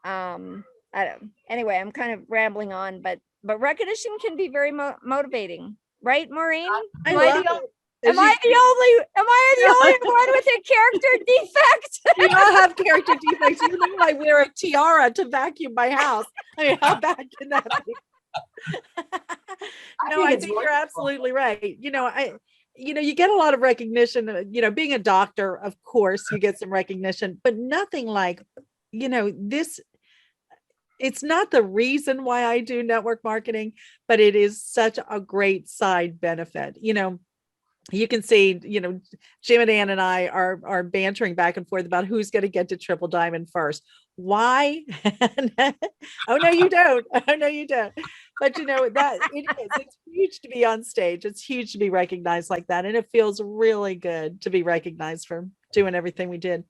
Anyway, I'm kind of rambling on, but recognition can be very motivating. Right, Maureen? Am I the only one with a character defect? We all have character defects. You know, I wear a tiara to vacuum my house. I mean, how bad can that be? No, I think you're absolutely right. You get a lot of recognition, being a doctor, of course, you get some recognition, but nothing like, this. It's not the reason why I do network marketing, but it is such a great side benefit. You can see, Jim and Ann and I are bantering back and forth about who's going to get to triple diamond first. Why? Oh, no, you don't. Oh, no, you don't. But that it's huge to be on stage. It's huge to be recognized like that. And it feels really good to be recognized for doing everything we did.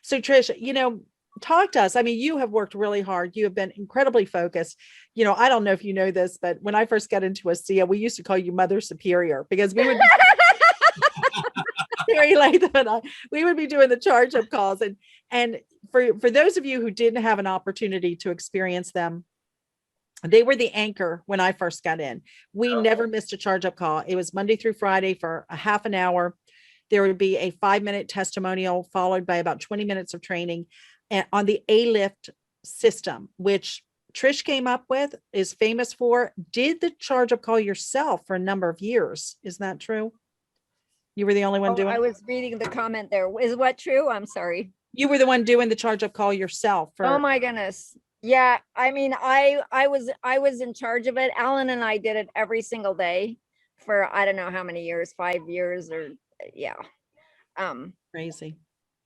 So Trish, talk to us. I mean, you have worked really hard. You have been incredibly focused. I don't know if you know this, but when I first got into ASEA, we used to call you Mother Superior, because we would Terry Latham and we would be doing the charge up calls. And for those of you who didn't have an opportunity to experience them, they were the anchor when I first got in. We never missed a charge up call. It was Monday through Friday for a half an hour. There would be a 5-minute testimonial followed by about 20 minutes of training on the A-Lift system, which Trish came up with, is famous for. Did the charge up call yourself for a number of years. Is that true? You were the only one doing it? I was reading the comment there. Is what true? I'm sorry. You were the one doing the charge up call yourself. Oh my goodness. Yeah. I mean, I was in charge of it. Alan and I did it every single day for, I don't know how many years, 5 years or yeah. Crazy.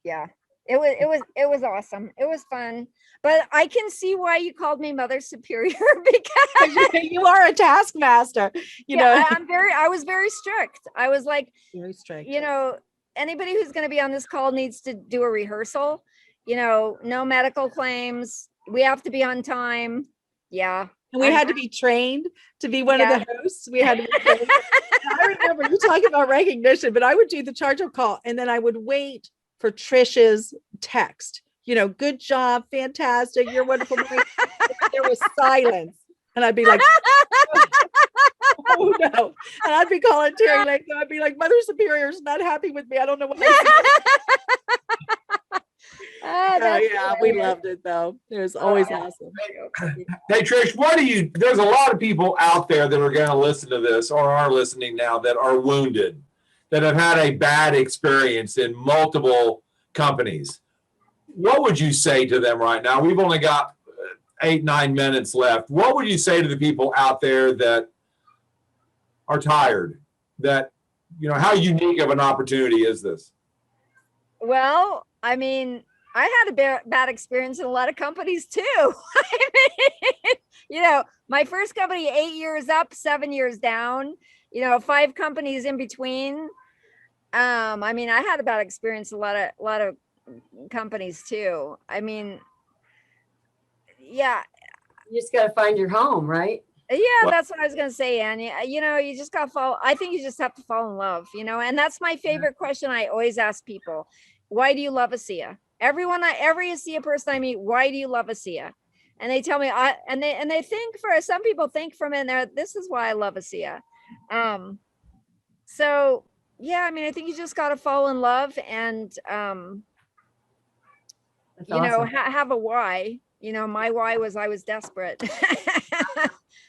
Yeah. It was awesome. It was fun, but I can see why you called me Mother Superior, because you are a taskmaster. I was very strict. I was like, very strict. Anybody who's going to be on this call needs to do a rehearsal. No medical claims. We have to be on time. Yeah. And we had to be trained to be one of the hosts. We had to be trained. I remember you talking about recognition, but I would do the charge up call and then I would wait for Trish's text, good job, fantastic, you're wonderful. There was silence. And I'd be like, oh no. And I'd be calling Terry Latham. I'd be like, Mother Superior's not happy with me. I don't know what we loved it though. It was always awesome. Hey Trish, there's a lot of people out there that are going to listen to this or are listening now that are wounded, that have had a bad experience in multiple companies. What would you say to them right now? We've only got 8-9 minutes left. What would you say to the people out there that are tired? That, how unique of an opportunity is this? Well, I mean, I had a bad experience in a lot of companies too. I mean, my first company, 8 years up, 7 years down, 5 companies in between. I mean, I had a bad experience, a lot of companies too. I mean, yeah, You just got to find your home, right? yeah, Well- that's what I was gonna say, Annie. You know, you just gotta fall. I think you just have to fall in love, you know, and that's my favorite question I always ask people. Why do you love Asea? Every Asea person I meet, why do you love Asea? And they tell me, and they think, for some people think from in there, this is why I love Asea. So yeah, I mean, I think you just gotta fall in love and That's you know, awesome. have a why. You know, my why was I was desperate.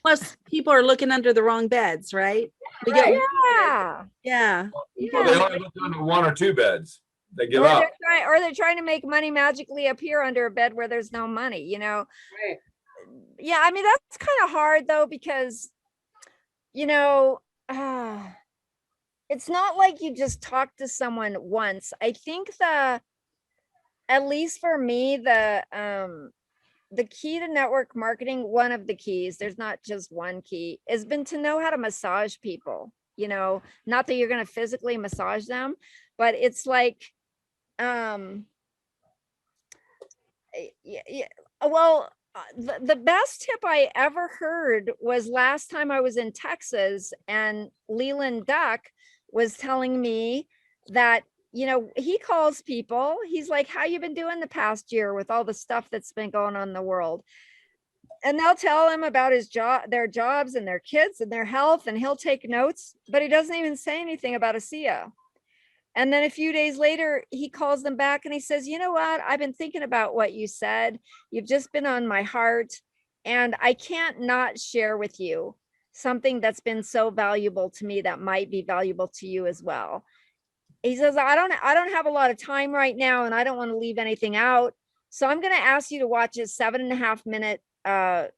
Plus, people are looking under the wrong beds, right? We get, Right. Yeah. yeah. Well, Yeah. they only look under 1 or 2 beds. They give Or up. they're trying to make money magically appear under a bed where there's no money, you know? Right. Yeah, I mean, that's kind of hard though, because, you know, it's not like you just talk to someone once. I think at least for me, the key to network marketing, one of the keys, there's not just one key, has been to know how to massage people, you know, not that you're going to physically massage them, but it's like, yeah, well, the best tip I ever heard was last time I was in Texas, and Leland Duck was telling me that, you know, he calls people, he's like, how you been doing the past year with all the stuff that's been going on in the world? And they'll tell him about his job, their jobs and their kids and their health, and he'll take notes, but he doesn't even say anything about Asea. And then a few days later, he calls them back and he says, you know what? I've been thinking about what you said. You've just been on my heart. And I can't not share with you something that's been so valuable to me that might be valuable to you as well. He says, I don't have a lot of time right now, and I don't want to leave anything out. So I'm going to ask you to watch a 7.5-minute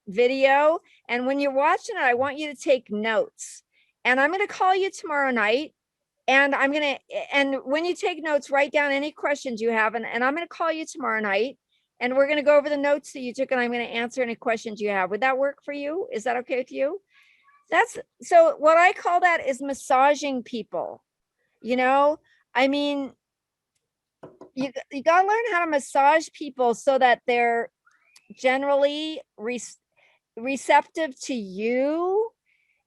video. And when you're watching it, I want you to take notes. And I'm going to call you tomorrow night. And and when you take notes, write down any questions you have. And I'm going to call you tomorrow night, and we're going to go over the notes that you took, and I'm going to answer any questions you have. Would that work for you? Is that okay with you? So what I call that is massaging people. You know, I mean, you got to learn how to massage people so that they're generally receptive to you.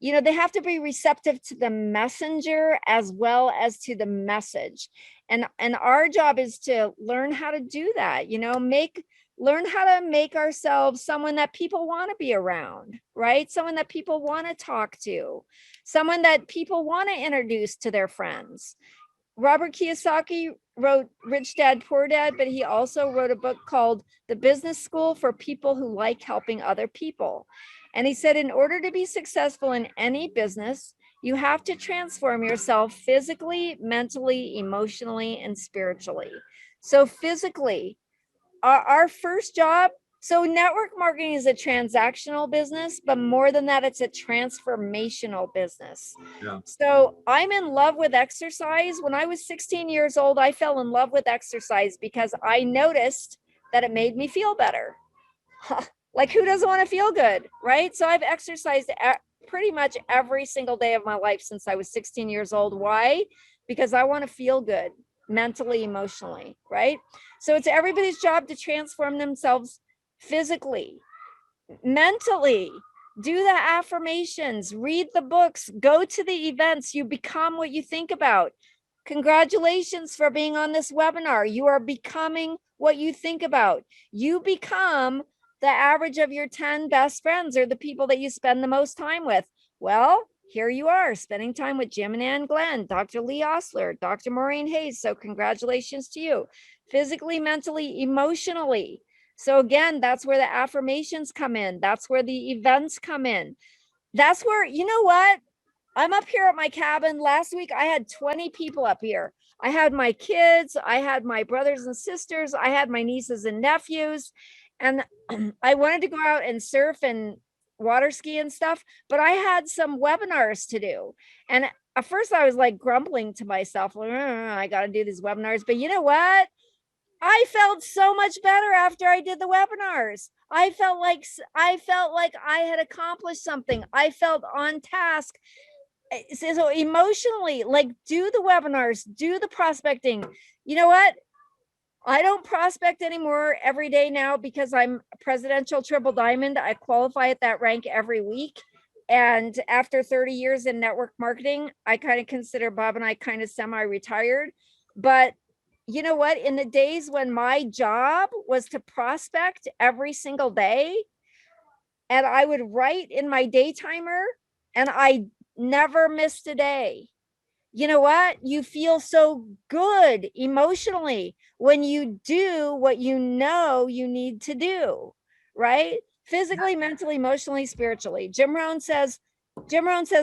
You know, they have to be receptive to the messenger as well as to the message. And our job is to learn how to do that, you know, learn how to make ourselves someone that people want to be around, right? Someone that people want to talk to, someone that people want to introduce to their friends. Robert Kiyosaki wrote Rich Dad, Poor Dad, but he also wrote a book called The Business School for People Who Like Helping Other People. And he said, in order to be successful in any business, you have to transform yourself physically, mentally, emotionally, and spiritually. So physically, our first job, so network marketing is a transactional business, but more than that, it's a transformational business. Yeah. So I'm in love with exercise. When I was 16 years old, I fell in love with exercise because I noticed that it made me feel better. Like, who doesn't want to feel good, right? So I've exercised pretty much every single day of my life since I was 16 years old. Why? Because I want to feel good mentally, emotionally, right? So it's everybody's job to transform themselves physically, mentally, do the affirmations, read the books, go to the events. You become what you think about. Congratulations for being on this webinar. You are becoming what you think about. You become the average of your 10 best friends, or the people that you spend the most time with. Well, here you are spending time with Jim and Ann Glenn, Dr. Lee Osler, Dr. Maureen Hayes. So congratulations to you, physically, mentally, emotionally. So again, that's where the affirmations come in. That's where the events come in. That's where, you know what? I'm up here at my cabin. Last week, I had 20 people up here. I had my kids, I had my brothers and sisters, I had my nieces and nephews, and I wanted to go out and surf and water ski and stuff, but I had some webinars to do. And at first I was like grumbling to myself, like, I got to do these webinars. But you know what? I felt so much better after I did the webinars. I felt like I had accomplished something. I felt on task. So emotionally, like, do the webinars, do the prospecting. You know what? I don't prospect anymore every day now because I'm a presidential triple diamond. I qualify at that rank every week. And after 30 years in network marketing, I kind of consider Bob and I kind of semi-retired. But you know what? In the days when my job was to prospect every single day, and I would write in my day timer, and I never missed a day. You know what? You feel so good emotionally when you do what you know you need to do, right? Physically, mentally, emotionally, spiritually. Jim Rohn says,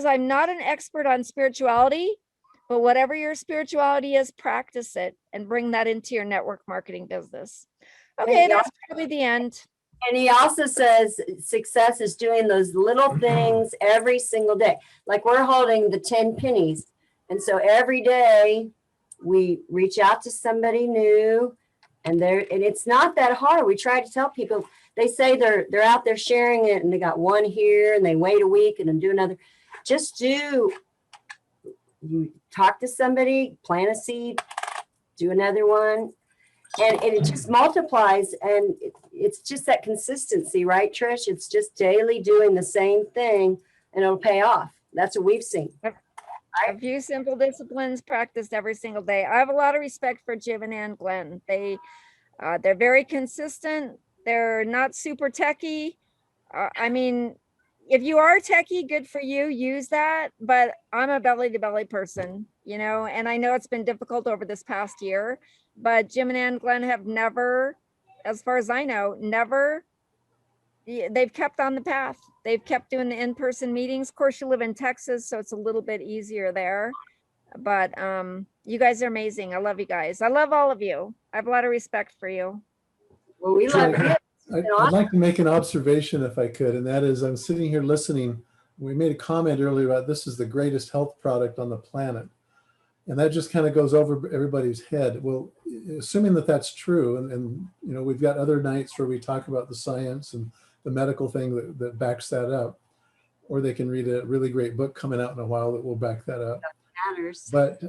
I'm not an expert on spirituality, but whatever your spirituality is, practice it and bring that into your network marketing business. Okay, that's probably the end. And he also says success is doing those little things every single day. Like we're holding the 10 pennies. And so every day we reach out to somebody new, and it's not that hard. We try to tell people, they say they're out there sharing it and they got one here and they wait a week and then do another. You talk to somebody, plant a seed, do another one. And it just multiplies, and it's just that consistency, right, Trish? It's just daily doing the same thing, and it'll pay off. That's what we've seen. A few simple disciplines practiced every single day. I have a lot of respect for Jim and Ann Glenn. They're very consistent. They're not super techie. I mean, if you are techie, good for you, use that. But I'm a belly to belly person, you know, and I know it's been difficult over this past year. But Jim and Ann Glenn have never, as far as I know, they've kept on the path. They've kept doing the in-person meetings. Of course, you live in Texas, so it's a little bit easier there. But you guys are amazing. I love you guys. I love all of you. I have a lot of respect for you. Well, we love you. I'd like to make an observation if I could, and that is I'm sitting here listening. We made a comment earlier about this is the greatest health product on the planet. And that just kind of goes over everybody's head. Well, assuming that that's true, and you know, we've got other nights where we talk about the science and the medical thing that backs that up, or they can read a really great book coming out in a while that will back that up. Matters. But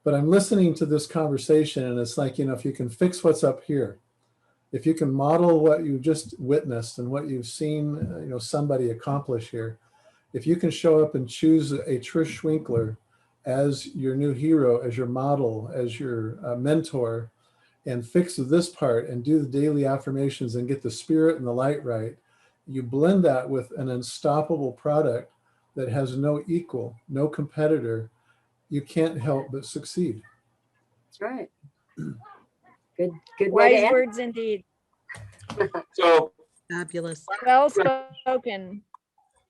I'm listening to this conversation, and it's like, you know, if you can fix what's up here, if you can model what you just witnessed and what you've seen, you know, somebody accomplish here, if you can show up and choose a Trish Schwenkler as your new hero, as your model, as your mentor, and fix this part and do the daily affirmations and get the spirit and the light right, you blend that with an unstoppable product that has no equal, no competitor, you can't help but succeed. That's right. Good way Wise to end. words indeed. So, Fabulous. Well spoken.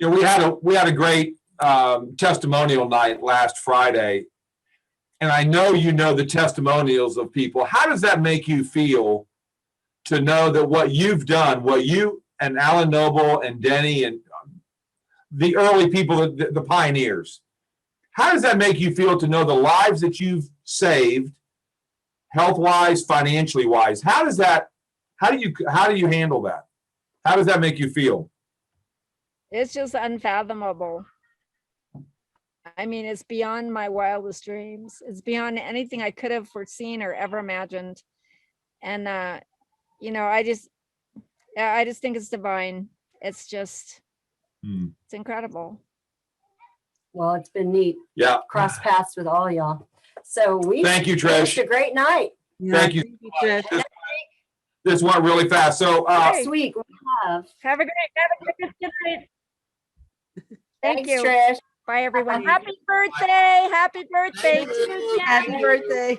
you know, we had a great testimonial night last Friday, and I know you know the testimonials of people. How does that make you feel to know that what you've done, what you and Alan Noble and Denny and the early people, the pioneers, how does that make you feel to know the lives that you've saved, health-wise, financially wise? How do you handle that? How does that make you feel? It's just unfathomable. I mean, it's beyond my wildest dreams. It's beyond anything I could have foreseen or ever imagined. And, you know, I just think it's divine. It's just, it's incredible. Well, it's been neat. Yeah. Cross paths with all y'all. So Thank you, Trish. finished a great night. Thank you. Trish. This went really fast. So Next week we have. Have a good night. Thank Thanks, you. Trish. Bye, everyone. Happy birthday. Happy birthday to Jim. Happy birthday.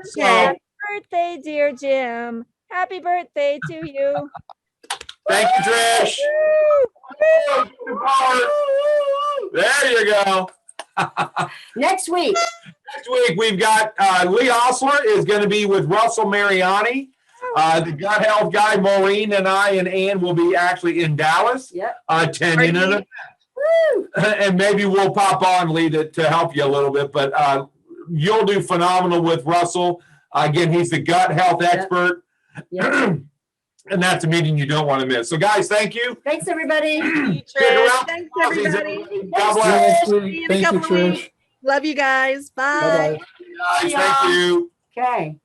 So, Happy birthday, dear Jim. Happy birthday to you. thank you, Trish. There you go. Next week. Next week, we've got Lee Osler is going to be with Russell Mariani. The gut health guy, Maureen, and I and Ann will be actually in Dallas attending an event. And maybe we'll pop on, Lee, to help you a little bit. But you'll do phenomenal with Russell. Again, he's the gut health expert. Yep. And that's a meeting you don't want to miss. So guys, thank you. Thanks, everybody. Stick around. Thanks, everybody. God bless. Thanks, See you in a Thank you, couple of Trish. weeks. Love you guys. Bye. Bye-bye. Guys, thank you. Okay.